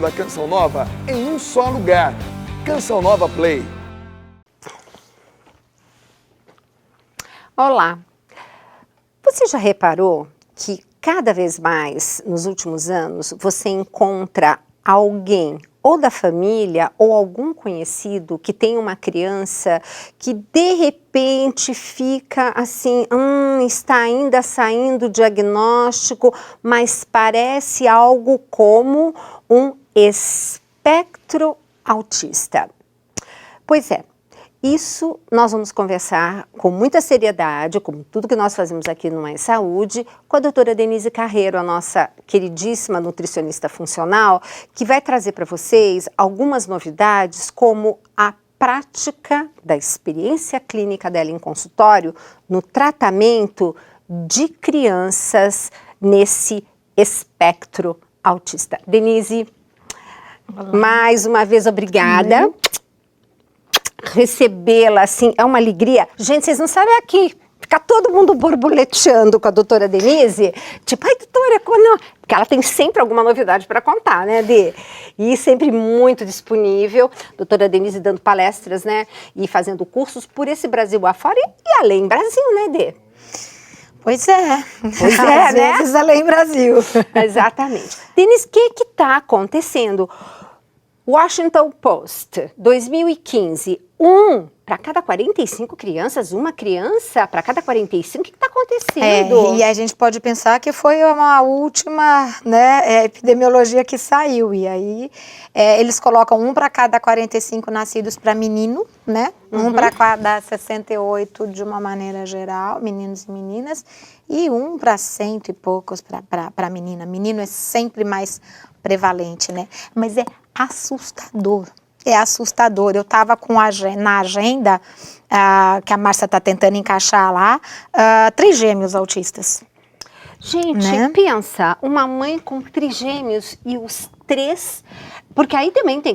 da Canção Nova em um só lugar. Canção Nova Play. Olá! Você já reparou que cada vez mais, nos últimos anos, você encontra alguém ou da família ou algum conhecido que tem uma criança que de repente fica assim, está ainda saindo o diagnóstico, mas parece algo como um espectro autista? Pois é. Isso nós vamos conversar com muita seriedade, como tudo que nós fazemos aqui no Mais Saúde, com a doutora Denise Carreiro, a nossa queridíssima nutricionista funcional, que vai trazer para vocês algumas novidades, como a prática da experiência clínica dela em consultório no tratamento de crianças nesse espectro autista. Denise, olá. Mais uma vez obrigada. Recebê-la, assim, é uma alegria. Gente, vocês não sabem aqui, fica todo mundo borboleteando com a doutora Denise, tipo, ai, doutora, não? Porque ela tem sempre alguma novidade para contar, né, Dê? E sempre muito disponível, doutora Denise dando palestras, né, e fazendo cursos por esse Brasil afora e além Brasil, né, Dê? Pois é, às vezes além Brasil. Exatamente. Denise, o que está acontecendo? Washington Post, 2015, para cada 45 crianças, uma criança para cada 45, o que está acontecendo? E a gente pode pensar que foi uma última, né, epidemiologia que saiu, e aí eles colocam um para cada 45 nascidos para menino, né, um para cada 68 de uma maneira geral, meninos e meninas, e um para 100 e poucos para menina. Menino é sempre mais prevalente, né, mas é assustador. É assustador. Eu estava na agenda que a Márcia está tentando encaixar lá, trigêmeos autistas. Gente, né? Pensa, uma mãe com trigêmeos e os três, porque aí também tem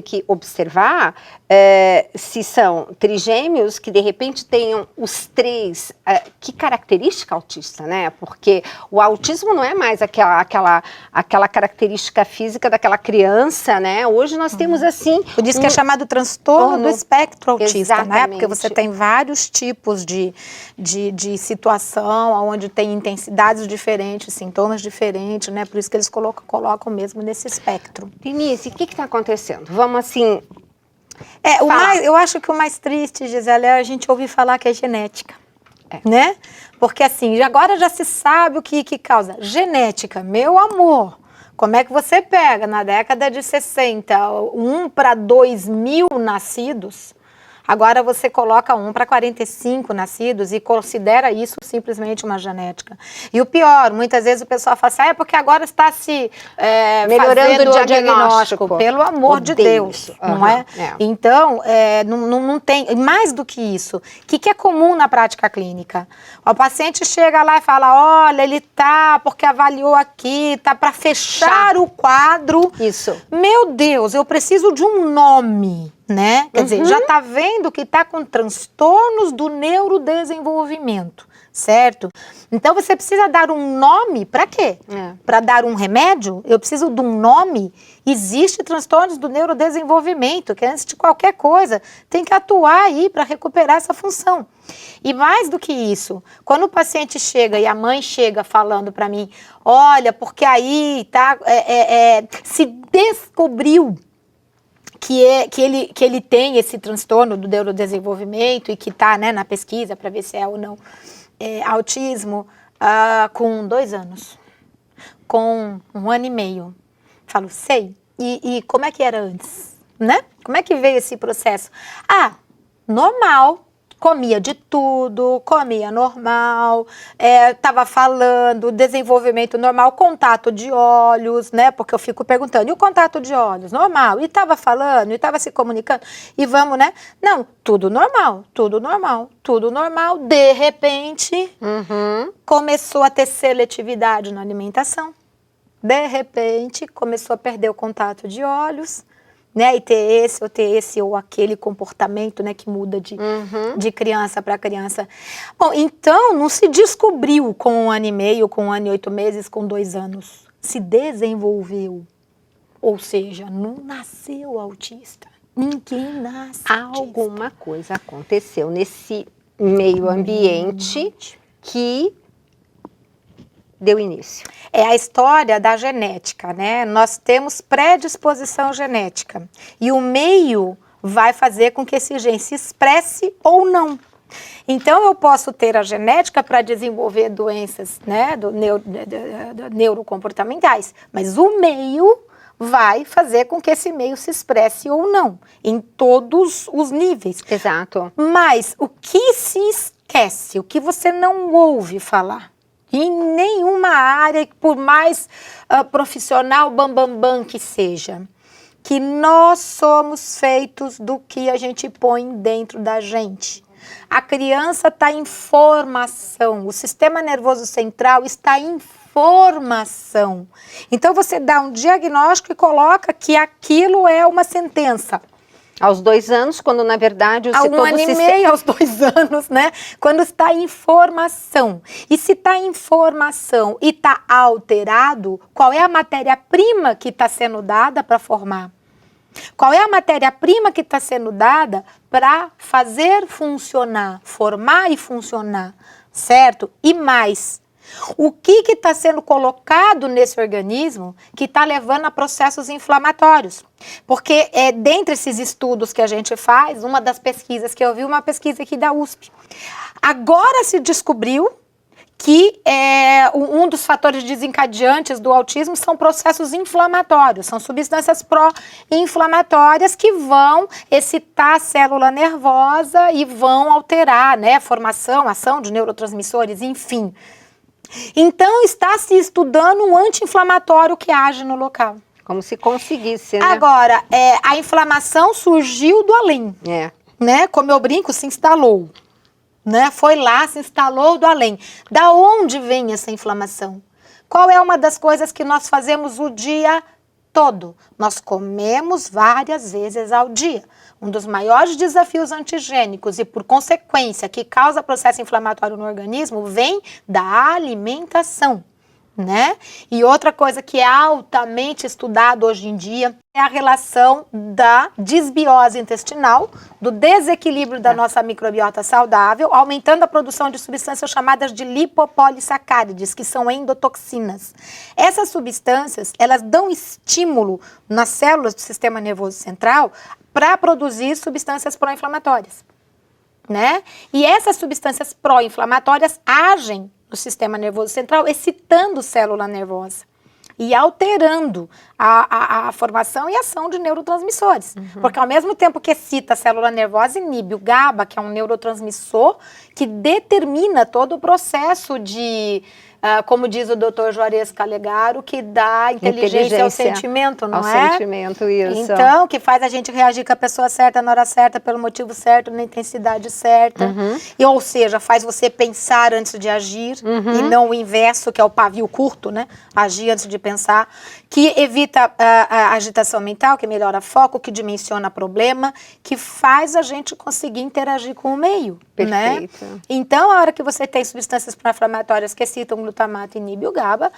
que observar se são trigêmeos que de repente tenham os três, que característica autista, né? Porque o autismo não é mais aquela característica física daquela criança, né? Hoje nós temos assim... Por isso que é chamado transtorno do espectro autista, exatamente, né? Porque você tem vários tipos de situação, onde tem intensidades diferentes, sintomas diferentes, né? Por isso que eles colocam mesmo nesse espectro. Denise, o que está acontecendo? Vamos assim... eu acho que o mais triste, Gisele, é a gente ouvir falar que é genética, né? Porque assim, agora já se sabe o que causa. Genética, meu amor, como é que você pega na década de 60, 1 para 2.000 nascidos, agora você coloca 1 para 45 nascidos e considera isso simplesmente uma genética. E o pior, muitas vezes o pessoal fala assim, porque agora está se melhorando o diagnóstico. Pelo amor de Deus, não é? Então, não tem, mais do que isso, o que é comum na prática clínica? O paciente chega lá e fala, olha, ele tá, porque avaliou aqui, tá para fechar o quadro. Isso. Meu Deus, eu preciso de um nome. Né? Quer dizer, já está vendo que está com transtornos do neurodesenvolvimento, certo? Então você precisa dar um nome, para quê? Para dar um remédio? Eu preciso de um nome. Existe transtornos do neurodesenvolvimento, que antes de qualquer coisa tem que atuar aí para recuperar essa função. E mais do que isso, quando o paciente chega e a mãe chega falando para mim, olha, porque aí tá, se descobriu que ele tem esse transtorno do neurodesenvolvimento e que está, né, na pesquisa para ver se é ou não autismo, com 2 anos, com 1 ano e meio. Falo, sei. E como é que era antes? Né? Como é que veio esse processo? Normal. Comia de tudo, comia normal, estava falando, desenvolvimento normal, contato de olhos, né? Porque eu fico perguntando, e o contato de olhos? Normal. E estava falando, e estava se comunicando, e vamos, né? Não, tudo normal, tudo normal, tudo normal. De repente, começou a ter seletividade na alimentação. De repente, começou a perder o contato de olhos, né, e ter esse ou aquele comportamento, né, que muda de criança para criança. Bom, então não se descobriu com 1 ano e meio, com 1 ano e 8 meses, com 2 anos. Se desenvolveu. Ou seja, não nasceu autista. Ninguém nasce autista. Alguma coisa aconteceu nesse meio ambiente que deu início. É a história da genética, né? Nós temos predisposição genética. E o meio vai fazer com que esse gene se expresse ou não. Então, eu posso ter a genética para desenvolver doenças, né, neurocomportamentais, mas o meio vai fazer com que esse meio se expresse ou não, em todos os níveis. Exato. Mas o que se esquece, o que você não ouve falar, em nenhuma área, por mais profissional bam que seja, que nós somos feitos do que a gente põe dentro da gente. A criança está em formação, o sistema nervoso central está em formação. Então você dá um diagnóstico e coloca que aquilo é uma sentença. Aos 2 anos, quando na verdade... Há 1 ano e meio, aos 2 anos, né? Quando está em formação. E se está em formação e está alterado, qual é a matéria-prima que está sendo dada para formar? Qual é a matéria-prima que está sendo dada para fazer funcionar, formar e funcionar, certo? E mais, o que está sendo colocado nesse organismo que está levando a processos inflamatórios? Porque dentre esses estudos que a gente faz, uma das pesquisas que eu vi, uma pesquisa aqui da USP, agora se descobriu que um dos fatores desencadeantes do autismo são processos inflamatórios, são substâncias pró-inflamatórias que vão excitar a célula nervosa e vão alterar, né, formação, ação de neurotransmissores, enfim. Então, está se estudando um anti-inflamatório que age no local. Como se conseguisse, né? Agora, a inflamação surgiu do além, né? Como eu brinco, se instalou. Né? Foi lá, se instalou do além. Da onde vem essa inflamação? Qual é uma das coisas que nós fazemos o dia todo? Nós comemos várias vezes ao dia. Um dos maiores desafios antigênicos e, por consequência, que causa processo inflamatório no organismo, vem da alimentação. Né? E outra coisa que é altamente estudado hoje em dia é a relação da disbiose intestinal, do desequilíbrio da nossa microbiota saudável, aumentando a produção de substâncias chamadas de lipopolissacárides, que são endotoxinas. Essas substâncias, elas dão estímulo nas células do sistema nervoso central para produzir substâncias pró-inflamatórias, né? E essas substâncias pró-inflamatórias agem no sistema nervoso central, excitando célula nervosa e alterando a formação e ação de neurotransmissores. Porque ao mesmo tempo que excita a célula nervosa, inibe o GABA, que é um neurotransmissor que determina todo o processo de, como diz o Dr. Juarez Calegaro, que dá inteligência ao sentimento, não é? Ao sentimento, isso. Então, que faz a gente reagir com a pessoa certa, na hora certa, pelo motivo certo, na intensidade certa. E, ou seja, faz você pensar antes de agir, e não o inverso, que é o pavio curto, né? Agir antes de pensar. Que evita a agitação mental, que melhora foco, que dimensiona problema, que faz a gente conseguir interagir com o meio. Perfeito. Né? Então, a hora que você tem substâncias pró-inflamatórias que excitam o glutamato e inibe o GABA,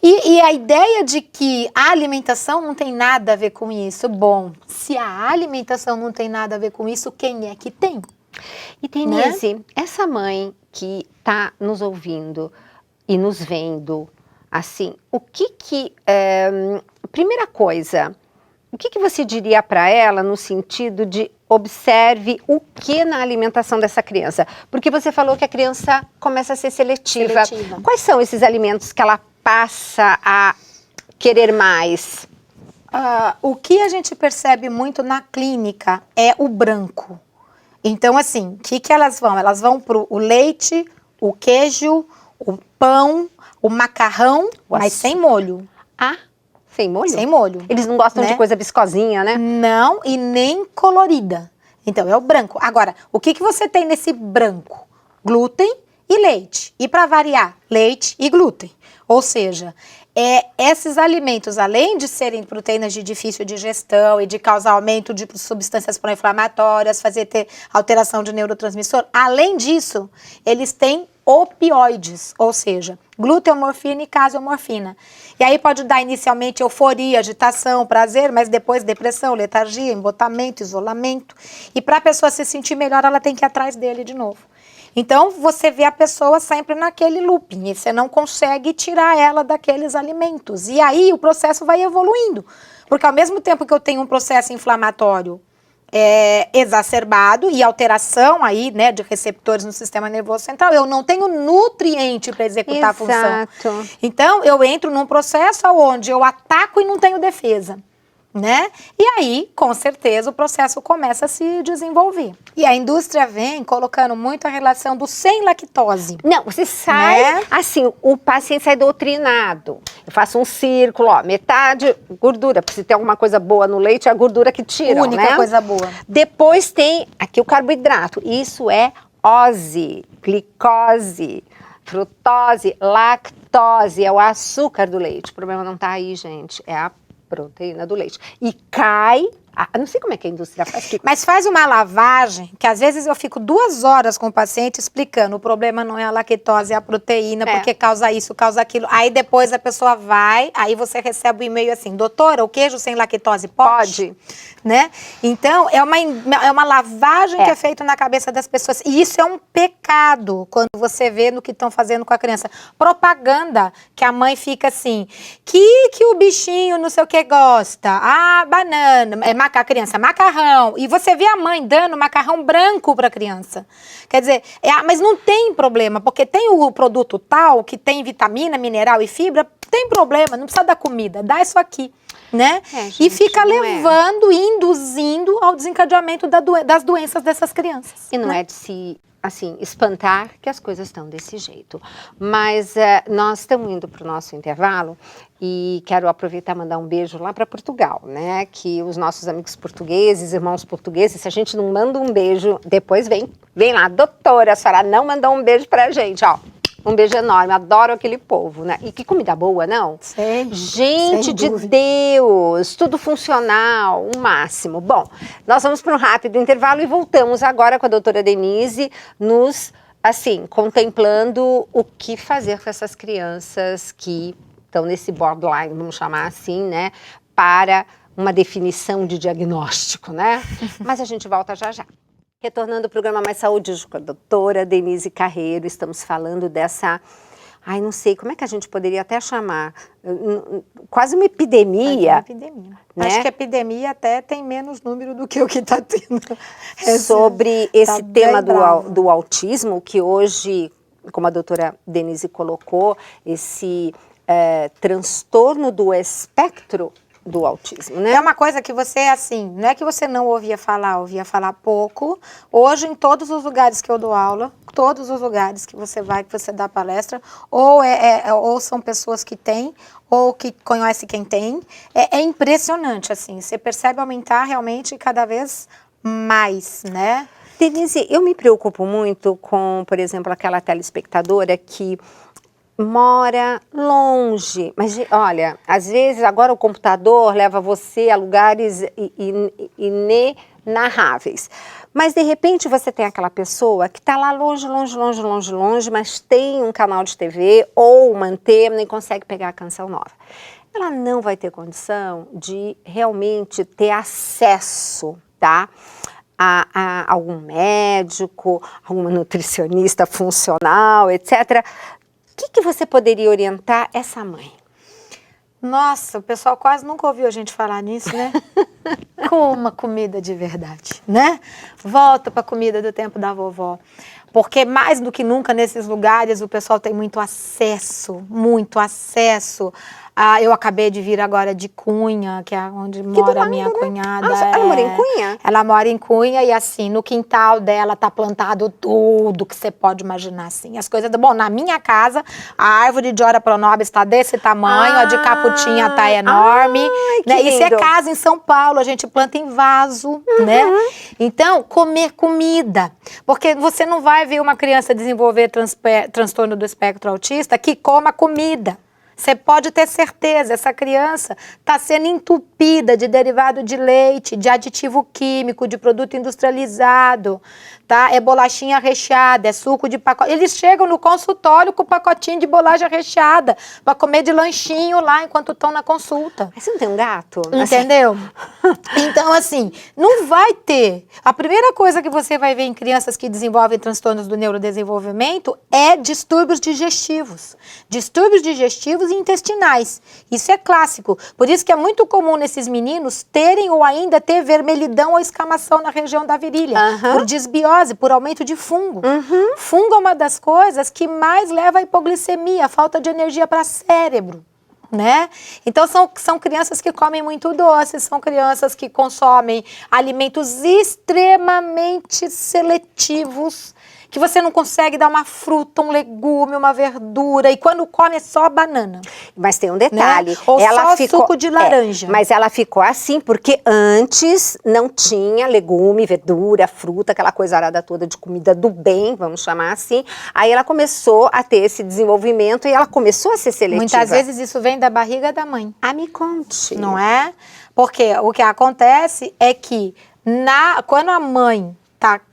e a ideia de que a alimentação não tem nada a ver com isso, bom, se a alimentação não tem nada a ver com isso, quem é que tem? E Denise, né? Essa mãe que está nos ouvindo e nos vendo, assim, primeira coisa, o que você diria para ela no sentido de observe o que na alimentação dessa criança? Porque você falou que a criança começa a ser seletiva. Quais são esses alimentos que ela passa a querer mais? O que a gente percebe muito na clínica é o branco. Então, assim, o que elas vão? Elas vão para o leite, o queijo, o pão, o macarrão, mas sem molho. Ah, sem molho? Sem molho. Eles não gostam de coisa viscosinha, né? Não, e nem colorida. Então, é o branco. Agora, o que você tem nesse branco? Glúten e leite. E para variar, leite e glúten. Ou seja, esses alimentos, além de serem proteínas de difícil digestão e de causar aumento de substâncias pró-inflamatórias, fazer ter alteração de neurotransmissor, além disso, eles têm opioides, ou seja, gluteomorfina e caseomorfina. E aí pode dar inicialmente euforia, agitação, prazer, mas depois depressão, letargia, embotamento, isolamento. E para a pessoa se sentir melhor, ela tem que ir atrás dele de novo. Então, você vê a pessoa sempre naquele looping, e você não consegue tirar ela daqueles alimentos. E aí o processo vai evoluindo, porque ao mesmo tempo que eu tenho um processo inflamatório exacerbado e alteração aí, né, de receptores no sistema nervoso central, eu não tenho nutriente para executar a função. Então, eu entro num processo onde eu ataco e não tenho defesa, né? E aí, com certeza, o processo começa a se desenvolver. E a indústria vem colocando muito a relação do sem lactose. Não, você sai, né? assim, o paciente sai doutrinado. Eu faço um círculo, ó, metade gordura, porque se tem alguma coisa boa no leite, é a gordura que tira, Única coisa boa. Depois tem aqui o carboidrato, isso é ose, glicose, frutose, lactose, é o açúcar do leite. O problema não tá aí, gente, é a proteína do leite. E cai, não sei como é que a indústria faz. Mas faz uma lavagem, que às vezes eu fico 2 horas com o paciente explicando, o problema não é a lactose, é a proteína, porque causa isso, causa aquilo. Aí depois a pessoa vai, aí você recebe o e-mail assim, doutora, o queijo sem lactose pode? Né? Então, é uma lavagem que é feita na cabeça das pessoas. E isso é um pecado quando você vê no que estão fazendo com a criança. Propaganda, que a mãe fica assim, que o bichinho não sei o que gosta? Ah, banana, a criança, macarrão. E você vê a mãe dando macarrão branco para a criança. Quer dizer, mas não tem problema, porque tem o produto tal, que tem vitamina, mineral e fibra, tem problema, não precisa dar comida, dá isso aqui. Né? Gente, e fica levando, induzindo ao desencadeamento das doenças dessas crianças. E não é de se, assim, espantar que as coisas estão desse jeito. Mas nós estamos indo para o nosso intervalo e quero aproveitar e mandar um beijo lá para Portugal, né? Que os nossos amigos portugueses, irmãos portugueses, se a gente não manda um beijo, depois vem lá, doutora, a senhora não mandou um beijo pra gente, ó. Um beijo enorme, adoro aquele povo, né? E que comida boa, não? Sim. Gente de Deus, tudo funcional, o máximo. Bom, nós vamos para um rápido intervalo e voltamos agora com a doutora Denise nos, assim, contemplando o que fazer com essas crianças que estão nesse borderline, vamos chamar assim, né? Para uma definição de diagnóstico, né? Mas a gente volta já já. Retornando ao programa Mais Saúde com a doutora Denise Carreiro, estamos falando dessa, não sei, como é que a gente poderia até chamar, quase uma epidemia. Né? Acho que a epidemia até tem menos número do que o que está tendo. Sobre esse tema do autismo, que hoje, como a doutora Denise colocou, esse transtorno do espectro do autismo, né? É uma coisa que você, assim, não é que você não ouvia falar pouco. Hoje, em todos os lugares que eu dou aula, todos os lugares que você vai, que você dá palestra, ou são pessoas que têm, ou que conhecem quem tem. É impressionante, assim, você percebe aumentar realmente cada vez mais, né? Denise, eu me preocupo muito com, por exemplo, aquela telespectadora que mora longe, mas olha, às vezes agora o computador leva você a lugares inenarráveis, mas de repente você tem aquela pessoa que está lá longe, mas tem um canal de TV ou uma antena e consegue pegar a Canção Nova. Ela não vai ter condição de realmente ter acesso, tá? A algum médico, alguma nutricionista funcional, etc. O que você poderia orientar essa mãe? Nossa, o pessoal quase nunca ouviu a gente falar nisso, né? Coma comida de verdade, né? Volta para a comida do tempo da vovó. Porque mais do que nunca nesses lugares o pessoal tem muito acesso. Eu acabei de vir agora de Cunha, que é onde mora a minha cunhada. Ela mora em Cunha? Ela mora em Cunha e assim, no quintal dela tá plantado tudo que você pode imaginar, assim. As coisas, bom, na minha casa, a árvore de Ora Pronobis está desse tamanho, a de Caputinha tá enorme. Né? Isso é casa em São Paulo, a gente planta em vaso, né? Então, comer comida. Porque você não vai ver uma criança desenvolver transtorno do espectro autista que coma comida. você pode ter certeza, essa criança está sendo entupida de derivado de leite, de aditivo químico, de produto industrializado, tá? É bolachinha recheada, é suco de pacote. Eles chegam no consultório com o pacotinho de bolacha recheada para comer de lanchinho lá enquanto estão na consulta. Mas você não tem um gato? Entendeu? Então, assim, não vai ter. A primeira coisa que você vai ver em crianças que desenvolvem transtornos do neurodesenvolvimento é distúrbios digestivos. Distúrbios digestivos e intestinais. Isso é clássico. Por isso que é muito comum nesses meninos terem ou ainda ter vermelhidão ou escamação na região da virilha. Por desbiose, por aumento de fungo. Fungo é uma das coisas que mais leva à hipoglicemia, a falta de energia para cérebro. Né? Então são crianças que comem muito doce, são crianças que consomem alimentos extremamente seletivos, que você não consegue dar uma fruta, um legume, uma verdura, e quando come é só banana. Mas tem um detalhe. Né? Ou ela só suco de laranja. Mas ela ficou assim porque antes não tinha legume, verdura, fruta, aquela coisa arada toda de comida do bem, vamos chamar assim. Aí ela começou a ter esse desenvolvimento e ela começou a ser seletiva. Muitas vezes isso vem da barriga da mãe. Ah, me conte. Não é? Porque o que acontece é que quando a mãe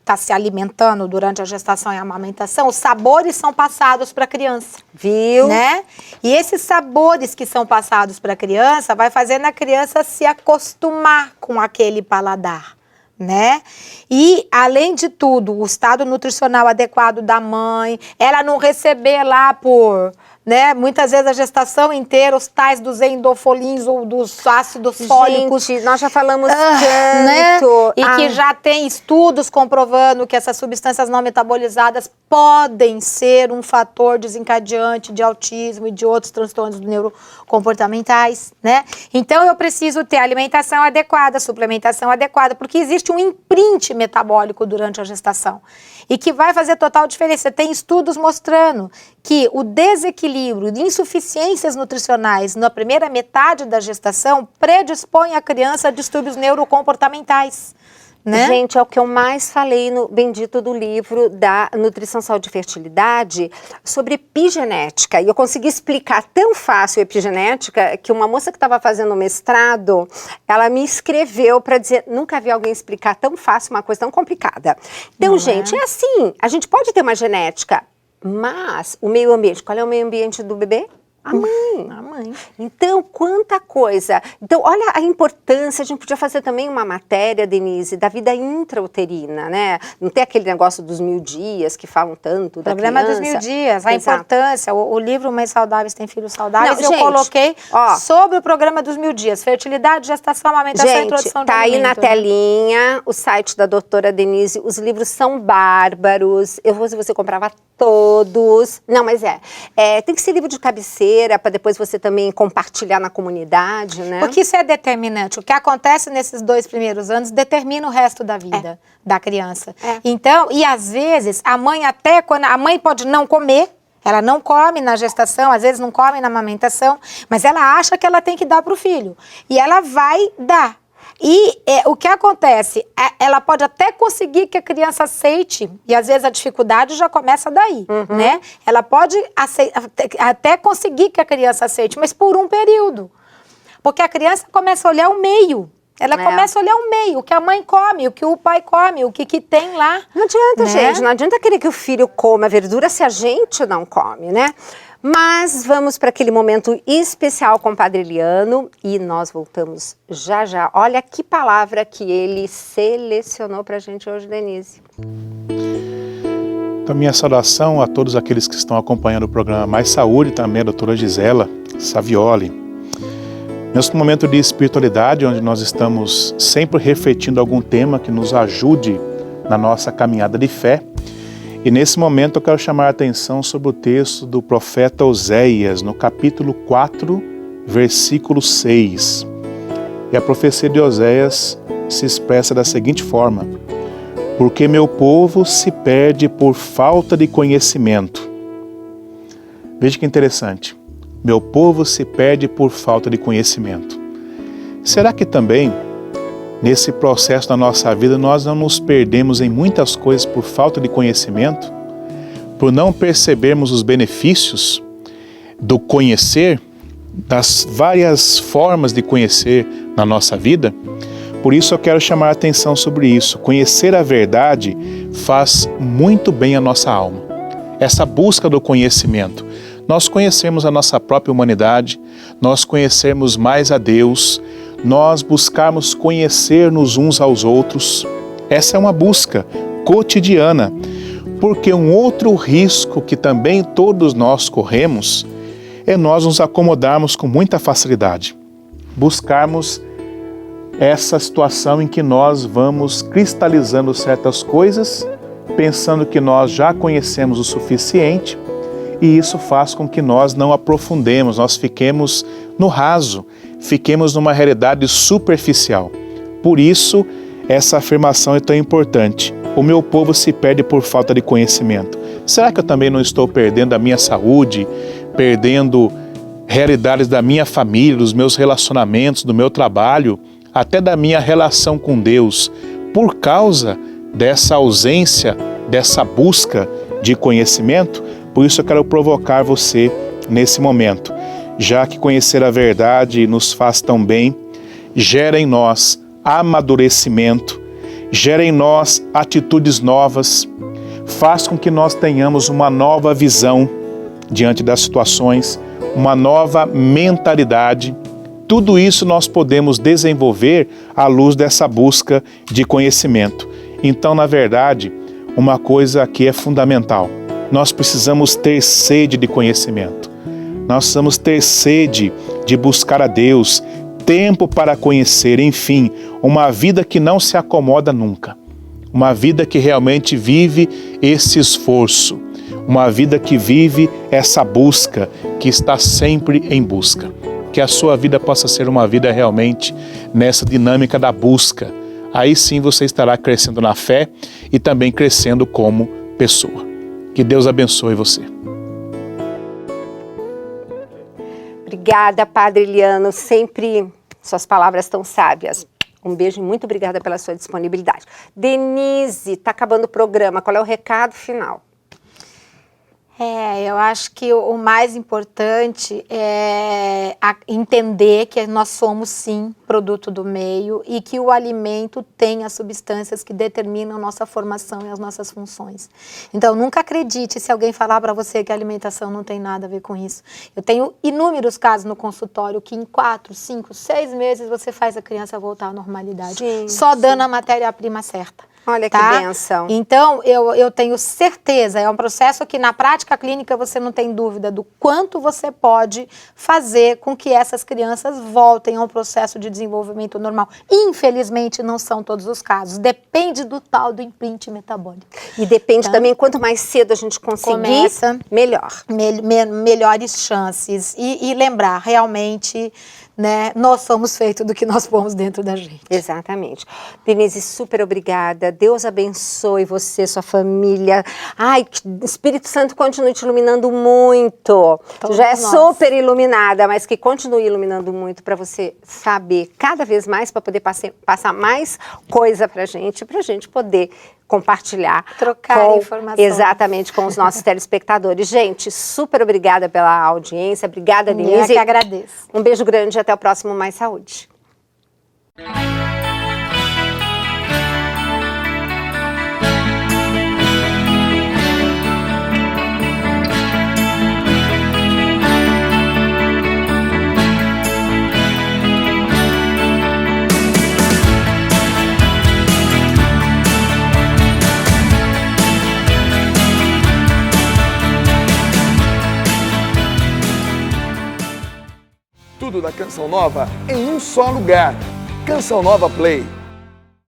tá se alimentando durante a gestação e a amamentação, os sabores são passados para a criança. Viu? Né? E esses sabores que são passados para a criança vai fazendo a criança se acostumar com aquele paladar. Né? E, além de tudo, o estado nutricional adequado da mãe, ela não receber lá por... Né? Muitas vezes a gestação inteira, os tais dos endofolins ou dos ácidos fólicos. Gente, nós já falamos né? tanto. E que já tem estudos comprovando que essas substâncias não metabolizadas podem ser um fator desencadeante de autismo e de outros transtornos neurocomportamentais, né? Então eu preciso ter alimentação adequada, suplementação adequada, porque existe um imprint metabólico durante a gestação e que vai fazer total diferença. Tem estudos mostrando que o desequilíbrio de insuficiências nutricionais na primeira metade da gestação predispõe a criança a distúrbios neurocomportamentais. Né? Gente, é o que eu mais falei no bendito do livro da Nutrição, Saúde e Fertilidade sobre epigenética. E eu consegui explicar tão fácil a epigenética que uma moça que estava fazendo mestrado, ela me escreveu para dizer, nunca vi alguém explicar tão fácil uma coisa tão complicada. Então, gente, é assim, a gente pode ter uma genética, mas o meio ambiente, qual é o meio ambiente do bebê? A mãe. A mãe. Então, quanta coisa. Então, olha a importância, a gente podia fazer também uma matéria, Denise, da vida intrauterina, né? Não tem aquele negócio dos 1000 dias que falam tanto da criança. O problema dos 1000 dias, a importância, o livro Mães Saudáveis Têm Filhos Saudáveis, Não, eu coloquei sobre o programa dos 1000 dias, fertilidade, gestação, amamentação e introdução de alimento. Tá aí na telinha o site da doutora Denise, os livros são bárbaros, eu vou se você comprava todos, não, mas tem que ser livro de cabeceira, para depois você também compartilhar na comunidade, né? Porque isso é determinante. O que acontece nesses 2 primeiros anos determina o resto da vida da criança. Então, e às vezes, a mãe até, quando a mãe pode não comer, ela não come na gestação, às vezes não come na amamentação, mas ela acha que ela tem que dar para o filho. E ela vai dar. E o que acontece, ela pode até conseguir que a criança aceite, e às vezes a dificuldade já começa daí, né? Ela pode até conseguir que a criança aceite, mas por um período. Porque a criança começa a olhar o meio. Ela começa a olhar o meio, o que a mãe come, o que o pai come, o que tem lá. Não adianta, gente, não adianta querer que o filho coma verdura se a gente não come, né? Mas vamos para aquele momento especial com o Padre Eliano e nós voltamos já já. Olha que palavra que ele selecionou para a gente hoje, Denise. Então, minha saudação a todos aqueles que estão acompanhando o programa Mais Saúde, também a doutora Gisela Savioli. Nesse momento de espiritualidade, onde nós estamos sempre refletindo algum tema que nos ajude na nossa caminhada de fé, e nesse momento eu quero chamar a atenção sobre o texto do profeta Oséias, no capítulo 4, versículo 6. E a profecia de Oséias se expressa da seguinte forma: porque meu povo se perde por falta de conhecimento. Veja que interessante. Meu povo se perde por falta de conhecimento. Será que também, nesse processo da nossa vida, nós não nos perdemos em muitas coisas por falta de conhecimento? Por não percebermos os benefícios do conhecer, das várias formas de conhecer na nossa vida. Por isso eu quero chamar a atenção sobre isso. Conhecer a verdade faz muito bem à nossa alma. Essa busca do conhecimento. Nós conhecemos a nossa própria humanidade, nós conhecemos mais a Deus, nós buscarmos conhecer-nos uns aos outros. Essa é uma busca cotidiana, porque um outro risco que também todos nós corremos é nós nos acomodarmos com muita facilidade, buscarmos essa situação em que nós vamos cristalizando certas coisas, pensando que nós já conhecemos o suficiente, e isso faz com que nós não aprofundemos, nós fiquemos no raso, fiquemos numa realidade superficial. Por isso, essa afirmação é tão importante. O meu povo se perde por falta de conhecimento. Será que eu também não estou perdendo a minha saúde, perdendo realidades da minha família, dos meus relacionamentos, do meu trabalho, até da minha relação com Deus, por causa dessa ausência, dessa busca de conhecimento? Por isso eu quero provocar você nesse momento. Já que conhecer a verdade nos faz tão bem, gera em nós amadurecimento, gera em nós atitudes novas, faz com que nós tenhamos uma nova visão diante das situações, uma nova mentalidade. Tudo isso nós podemos desenvolver à luz dessa busca de conhecimento. Então, na verdade, uma coisa aqui é fundamental. Nós precisamos ter sede de conhecimento. Nós precisamos ter sede de buscar a Deus, tempo para conhecer, enfim, uma vida que não se acomoda nunca. Uma vida que realmente vive esse esforço. Uma vida que vive essa busca, que está sempre em busca. Que a sua vida possa ser uma vida realmente nessa dinâmica da busca. Aí sim você estará crescendo na fé e também crescendo como pessoa. Que Deus abençoe você. Obrigada, Padre Eliano. Sempre suas palavras tão sábias. Um beijo e muito obrigada pela sua disponibilidade. Denise, está acabando o programa. Qual é o recado final? Eu acho que o mais importante é entender que nós somos, sim, produto do meio e que o alimento tem as substâncias que determinam nossa formação e as nossas funções. Então, nunca acredite se alguém falar para você que a alimentação não tem nada a ver com isso. Eu tenho inúmeros casos no consultório que em 4, 5, 6 meses você faz a criança voltar à normalidade, só dando a matéria-prima certa. Olha tá? Que bênção. Então, eu tenho certeza, é um processo que na prática clínica você não tem dúvida do quanto você pode fazer com que essas crianças voltem a um processo de desenvolvimento normal. Infelizmente, não são todos os casos. Depende do tal do imprint metabólico. E depende também, quanto mais cedo a gente conseguir, melhor. Melhores chances. E lembrar, realmente, né, nós somos feitos do que nós pomos dentro da gente. Exatamente. Denise, super obrigada. Deus abençoe você, sua família. Ai, que o Espírito Santo continue te iluminando muito. Todos já é nós. super iluminada, mas que continue iluminando muito para você saber cada vez mais, para poder passar mais coisa pra gente poder compartilhar. Trocar informação. Exatamente, com os nossos telespectadores. Gente, super obrigada pela audiência. Obrigada, Denise. Eu que agradeço. Um beijo grande e até o próximo Mais Saúde. Tudo da Canção Nova em um só lugar. Canção Nova Play.